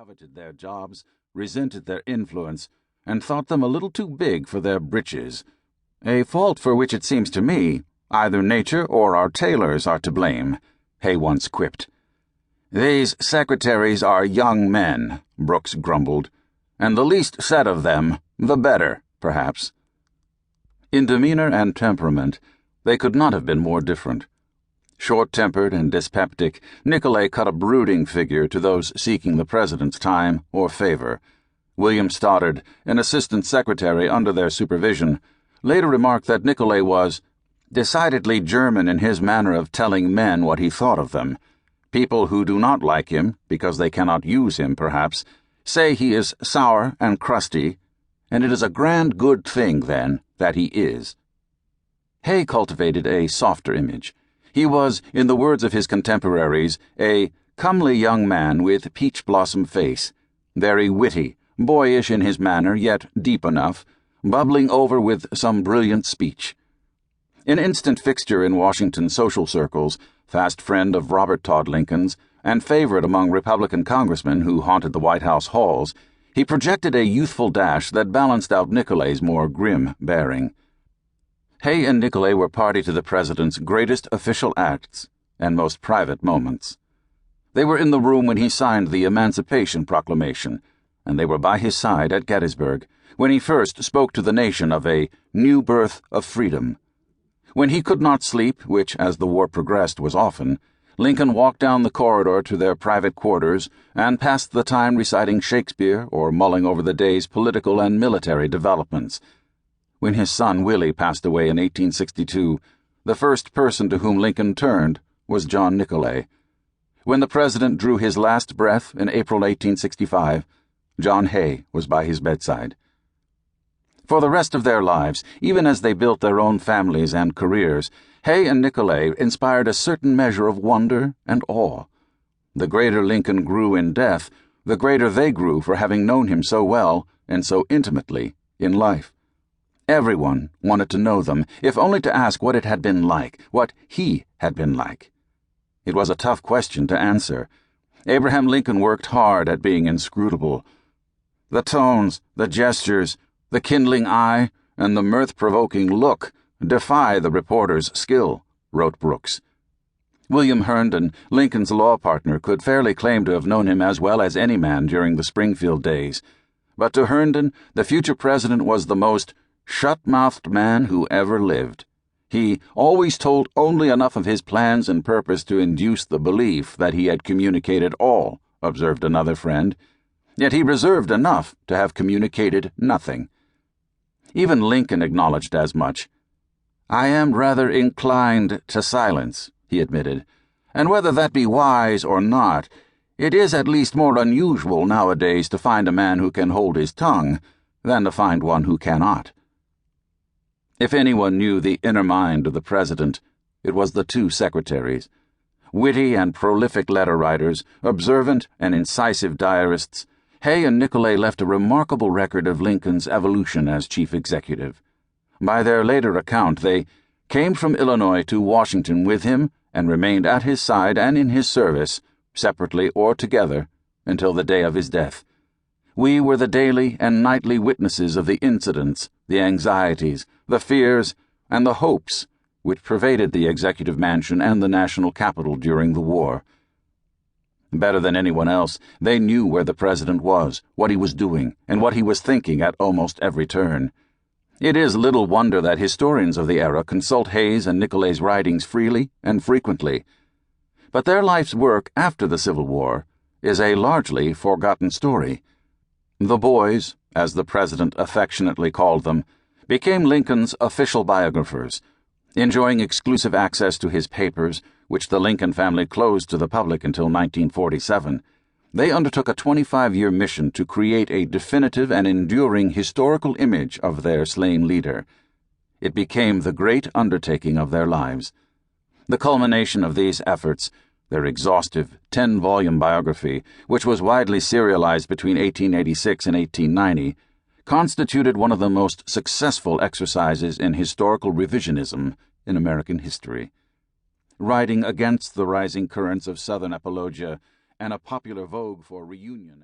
coveted their jobs, resented their influence, and thought them a little too big for their britches, a fault for which it seems to me either nature or our tailors are to blame, Hay once quipped. These secretaries are young men, Brooks grumbled, and the least said of them, the better, perhaps. In demeanor and temperament, they could not have been more different. Short-tempered and dyspeptic, Nicolay cut a brooding figure to those seeking the president's time or favor. William Stoddard, an assistant secretary under their supervision, later remarked that Nicolay was decidedly German in his manner of telling men what he thought of them. People who do not like him, because they cannot use him, perhaps, say he is sour and crusty, and it is a grand good thing, then, that he is. Hay cultivated a softer image. He was, in the words of his contemporaries, a comely young man with peach-blossom face, very witty, boyish in his manner, yet deep enough, bubbling over with some brilliant speech. An instant fixture in Washington social circles, fast friend of Robert Todd Lincoln's, and favorite among Republican congressmen who haunted the White House halls, he projected a youthful dash that balanced out Nicolay's more grim bearing. Hay and Nicolay were party to the president's greatest official acts and most private moments. They were in the room when he signed the Emancipation Proclamation, and they were by his side at Gettysburg when he first spoke to the nation of a new birth of freedom. When he could not sleep, which, as the war progressed, was often, Lincoln walked down the corridor to their private quarters and passed the time reciting Shakespeare or mulling over the day's political and military developments. When his son Willie passed away in 1862, the first person to whom Lincoln turned was John Nicolay. When the president drew his last breath in April 1865, John Hay was by his bedside. For the rest of their lives, even as they built their own families and careers, Hay and Nicolay inspired a certain measure of wonder and awe. The greater Lincoln grew in death, the greater they grew for having known him so well and so intimately in life. Everyone wanted to know them, if only to ask what it had been like, what he had been like. It was a tough question to answer. Abraham Lincoln worked hard at being inscrutable. The tones, the gestures, the kindling eye, and the mirth-provoking look defy the reporter's skill, wrote Brooks. William Herndon, Lincoln's law partner, could fairly claim to have known him as well as any man during the Springfield days. But to Herndon, the future president was the most shut-mouthed man who ever lived. He always told only enough of his plans and purpose to induce the belief that he had communicated all, observed another friend. Yet he reserved enough to have communicated nothing. Even Lincoln acknowledged as much. I am rather inclined to silence, he admitted, and whether that be wise or not, it is at least more unusual nowadays to find a man who can hold his tongue than to find one who cannot. If anyone knew the inner mind of the president, it was the two secretaries. Witty and prolific letter-writers, observant and incisive diarists, Hay and Nicolay left a remarkable record of Lincoln's evolution as chief executive. By their later account, they came from Illinois to Washington with him and remained at his side and in his service, separately or together, until the day of his death. We were the daily and nightly witnesses of the incidents, the anxieties, the fears, and the hopes which pervaded the executive mansion and the national capital during the war. Better than anyone else, they knew where the president was, what he was doing, and what he was thinking at almost every turn. It is little wonder that historians of the era consult Hay's and Nicolay's writings freely and frequently. But their life's work after the Civil War is a largely forgotten story. The boys, as the president affectionately called them, became Lincoln's official biographers, enjoying exclusive access to his papers, which the Lincoln family closed to the public until 1947. They undertook a 25-year mission to create a definitive and enduring historical image of their slain leader. It became the great undertaking of their lives. The culmination of these efforts, their exhaustive 10-volume biography, which was widely serialized between 1886 and 1890, constituted one of the most successful exercises in historical revisionism in American history. Riding against the rising currents of Southern apologia and a popular vogue for reunion